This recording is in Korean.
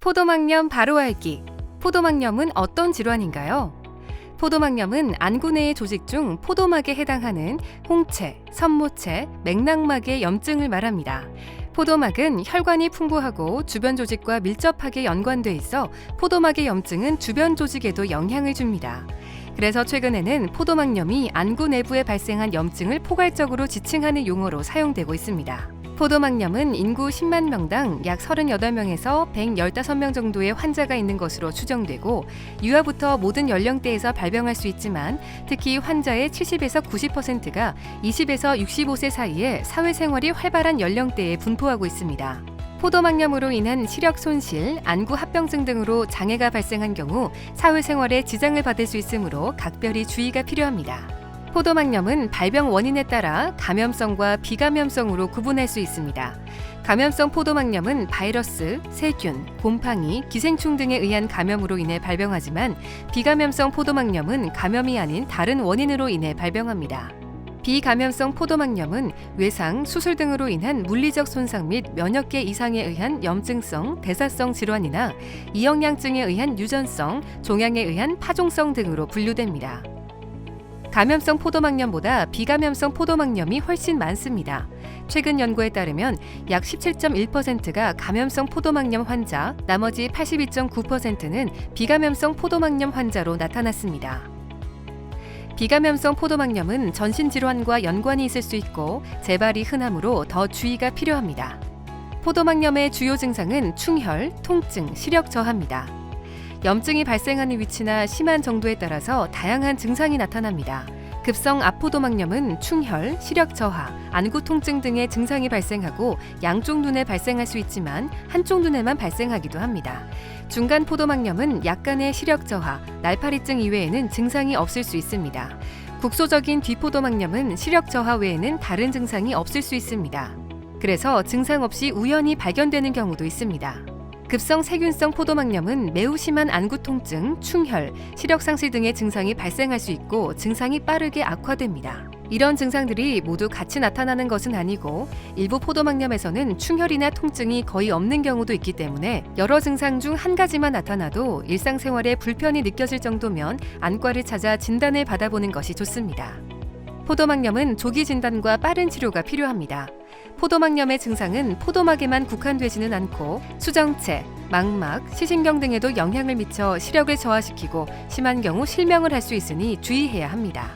포도막염 바로 알기. 포도막염은 어떤 질환인가요? 포도막염은 안구 내의 조직 중 포도막에 해당하는 홍채, 선모체, 맥락막의 염증을 말합니다. 포도막은 혈관이 풍부하고 주변 조직과 밀접하게 연관돼 있어 포도막의 염증은 주변 조직에도 영향을 줍니다. 그래서 최근에는 포도막염이 안구 내부에 발생한 염증을 포괄적으로 지칭하는 용어로 사용되고 있습니다. 포도막염은 인구 10만 명당 약 38명에서 115명 정도의 환자가 있는 것으로 추정되고 유아부터 모든 연령대에서 발병할 수 있지만 특히 환자의 70에서 90%가 20에서 65세 사이에 사회생활이 활발한 연령대에 분포하고 있습니다. 포도막염으로 인한 시력 손실, 안구 합병증 등으로 장애가 발생한 경우 사회생활에 지장을 받을 수 있으므로 각별히 주의가 필요합니다. 포도막염은 발병 원인에 따라 감염성과 비감염성으로 구분할 수 있습니다. 감염성 포도막염은 바이러스, 세균, 곰팡이, 기생충 등에 의한 감염으로 인해 발병하지만 비감염성 포도막염은 감염이 아닌 다른 원인으로 인해 발병합니다. 비감염성 포도막염은 외상, 수술 등으로 인한 물리적 손상 및 면역계 이상에 의한 염증성, 대사성 질환이나 이영양증에 의한 유전성, 종양에 의한 파종성 등으로 분류됩니다. 감염성 포도막염보다 비감염성 포도막염이 훨씬 많습니다. 최근 연구에 따르면 약 17.1%가 감염성 포도막염 환자, 나머지 82.9%는 비감염성 포도막염 환자로 나타났습니다. 비감염성 포도막염은 전신질환과 연관이 있을 수 있고 재발이 흔하므로 더 주의가 필요합니다. 포도막염의 주요 증상은 충혈, 통증, 시력 저하입니다. 염증이 발생하는 위치나 심한 정도에 따라서 다양한 증상이 나타납니다. 급성 앞포도막염은 충혈, 시력 저하, 안구 통증 등의 증상이 발생하고 양쪽 눈에 발생할 수 있지만 한쪽 눈에만 발생하기도 합니다. 중간 포도막염은 약간의 시력 저하, 날파리증 이외에는 증상이 없을 수 있습니다. 국소적인 뒤포도막염은 시력 저하 외에는 다른 증상이 없을 수 있습니다. 그래서 증상 없이 우연히 발견되는 경우도 있습니다. 급성 세균성 포도막염은 매우 심한 안구 통증, 충혈, 시력 상실 등의 증상이 발생할 수 있고 증상이 빠르게 악화됩니다. 이런 증상들이 모두 같이 나타나는 것은 아니고 일부 포도막염에서는 충혈이나 통증이 거의 없는 경우도 있기 때문에 여러 증상 중 한 가지만 나타나도 일상생활에 불편이 느껴질 정도면 안과를 찾아 진단을 받아보는 것이 좋습니다. 포도막염은 조기 진단과 빠른 치료가 필요합니다. 포도막염의 증상은 포도막에만 국한되지는 않고 수정체, 망막, 시신경 등에도 영향을 미쳐 시력을 저하시키고 심한 경우 실명을 할 수 있으니 주의해야 합니다.